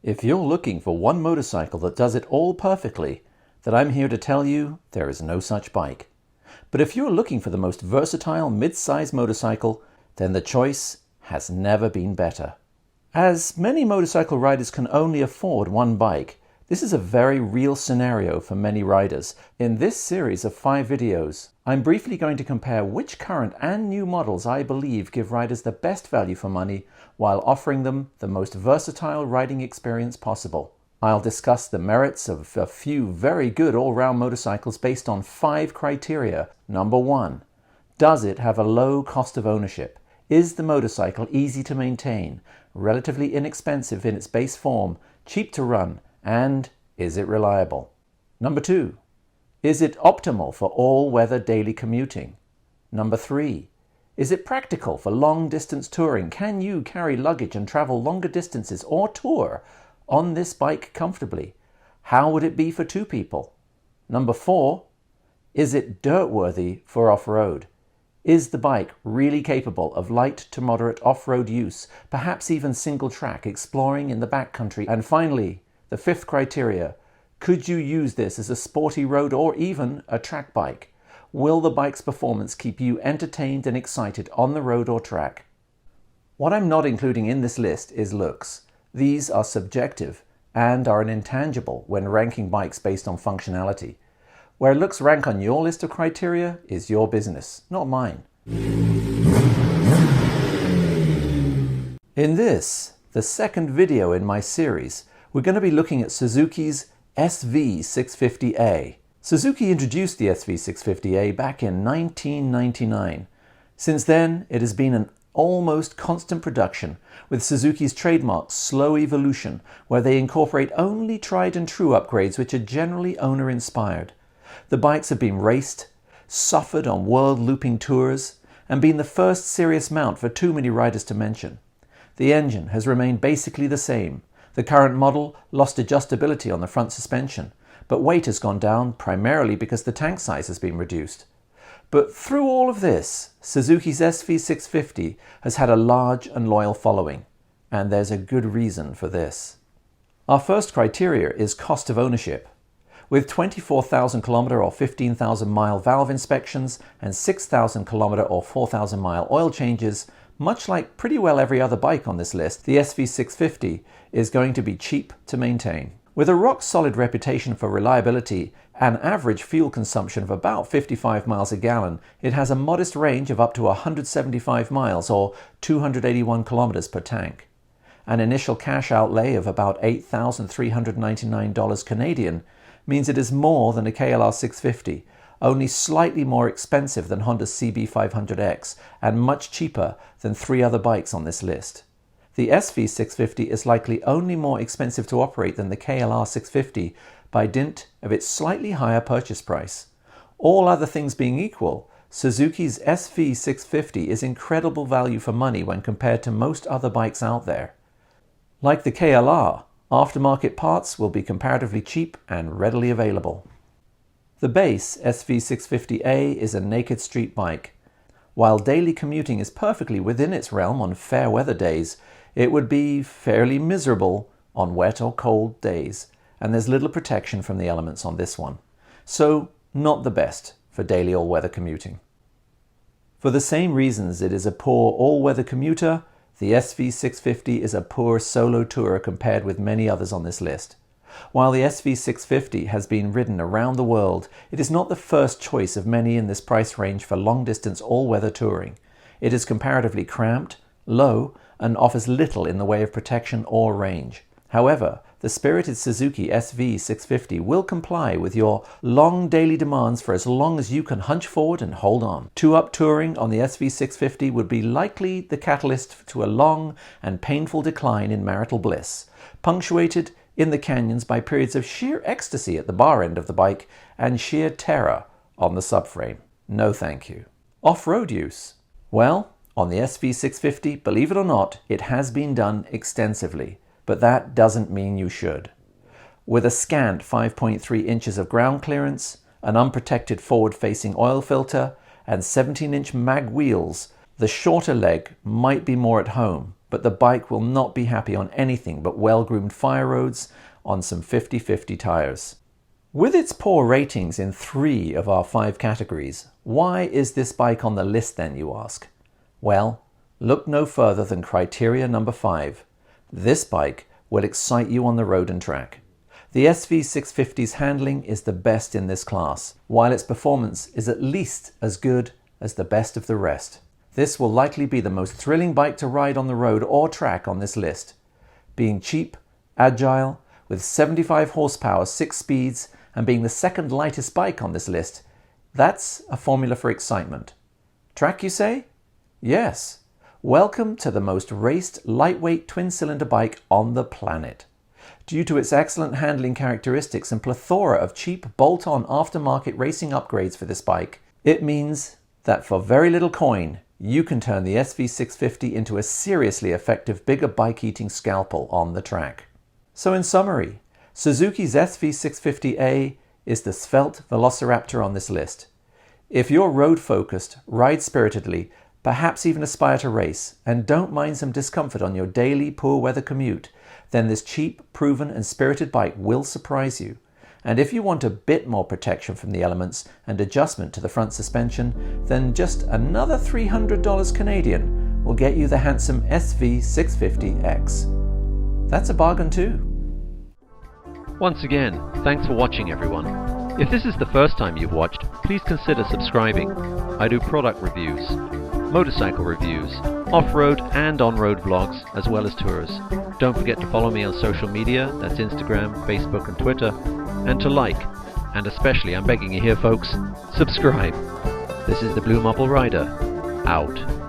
If you're looking for one motorcycle that does it all perfectly, then I'm here to tell you there is no such bike. But if you're looking for the most versatile mid-size motorcycle, then the choice has never been better. As many motorcycle riders can only afford one bike, this is a very real scenario for many riders. In this series of 5 videos, I'm briefly going to compare which current and new models I believe give riders the best value for money while offering them the most versatile riding experience possible. I'll discuss the merits of a few very good all-round motorcycles based on 5 criteria. Number 1, does it have a low cost of ownership? Is the motorcycle easy to maintain, relatively inexpensive in its base form, cheap to run, and is it reliable? Number 2, is it optimal for all-weather daily commuting? Number 3, is it practical for long-distance touring? Can you carry luggage and travel longer distances or tour on this bike comfortably? How would it be for 2 people? Number 4, is it dirt-worthy for off-road? Is the bike really capable of light to moderate off-road use, perhaps even single track exploring in the backcountry? And finally, the 5th criteria, could you use this as a sporty road or even a track bike? Will the bike's performance keep you entertained and excited on the road or track? What I'm not including in this list is looks. These are subjective and are an intangible when ranking bikes based on functionality. Where looks rank on your list of criteria is your business, not mine. In this, the second video in my series, we're going to be looking at Suzuki's SV650A. Suzuki introduced the SV650A back in 1999. Since then, it has been an almost constant production, with Suzuki's trademark slow evolution, where they incorporate only tried and true upgrades which are generally owner-inspired. The bikes have been raced, suffered on world looping tours, and been the first serious mount for too many riders to mention. The engine has remained basically the same. The current model lost adjustability on the front suspension, but weight has gone down primarily because the tank size has been reduced. But through all of this, Suzuki's SV650 has had a large and loyal following, and there's a good reason for this. Our first criteria is cost of ownership. With 24,000 kilometer or 15,000 mile valve inspections and 6,000 kilometer or 4,000 mile oil changes, much like pretty well every other bike on this list, the SV650 is going to be cheap to maintain. With a rock-solid reputation for reliability and average fuel consumption of about 55 miles a gallon, it has a modest range of up to 175 miles or 281 kilometers per tank. An initial cash outlay of about $8,399 Canadian means it is more than a KLR 650, only slightly more expensive than Honda's CB500X, and much cheaper than 3 other bikes on this list. The SV650 is likely only more expensive to operate than the KLR 650 by dint of its slightly higher purchase price. All other things being equal, Suzuki's SV650 is incredible value for money when compared to most other bikes out there. Like the KLR, aftermarket parts will be comparatively cheap and readily available. The base SV650A is a naked street bike. While daily commuting is perfectly within its realm on fair weather days, it would be fairly miserable on wet or cold days, and there's little protection from the elements on this one. So, not the best for daily all-weather commuting. For the same reasons it is a poor all-weather commuter, the SV650 is a poor solo tourer compared with many others on this list. While the SV650 has been ridden around the world, it is not the first choice of many in this price range for long-distance all-weather touring. It is comparatively cramped, low, and offers little in the way of protection or range. However, the spirited Suzuki SV650 will comply with your long daily demands for as long as you can hunch forward and hold on. Two-up touring on the SV650 would be likely the catalyst to a long and painful decline in marital bliss, punctuated in the canyons by periods of sheer ecstasy at the bar end of the bike and sheer terror on the subframe. No thank you. Off-road use. Well, on the SV650, believe it or not, it has been done extensively, but that doesn't mean you should. With a scant 5.3 inches of ground clearance, an unprotected forward-facing oil filter, and 17-inch mag wheels, the shorter leg might be more at home, but the bike will not be happy on anything but well-groomed fire roads on some 50/50 tires. With its poor ratings in 3 of our 5 categories, why is this bike on the list then, you ask? Well, look no further than criteria number 5. This bike will excite you on the road and track. The SV650's handling is the best in this class, while its performance is at least as good as the best of the rest. This will likely be the most thrilling bike to ride on the road or track on this list. Being cheap, agile, with 75 horsepower, 6 speeds, and being the second lightest bike on this list, that's a formula for excitement. Track, you say? Yes. Welcome to the most raced lightweight twin-cylinder bike on the planet. Due to its excellent handling characteristics and plethora of cheap bolt-on aftermarket racing upgrades for this bike, it means that for very little coin, you can turn the SV650 into a seriously effective bigger bike-eating scalpel on the track. So in summary, Suzuki's SV650A is the svelte velociraptor on this list. If you're road-focused, ride spiritedly, perhaps even aspire to race, and don't mind some discomfort on your daily poor weather commute, then this cheap, proven and spirited bike will surprise you. And if you want a bit more protection from the elements and adjustment to the front suspension, then just another $300 Canadian will get you the handsome SV650X. That's a bargain too. Once again, thanks for watching everyone. If this is the first time you've watched, please consider subscribing. I do product reviews, motorcycle reviews, off-road and on-road vlogs, as well as tours. Don't forget to follow me on social media, that's Instagram, Facebook and Twitter, and to like, and especially, I'm begging you here folks, subscribe. This is the BlueMarbleRider, out.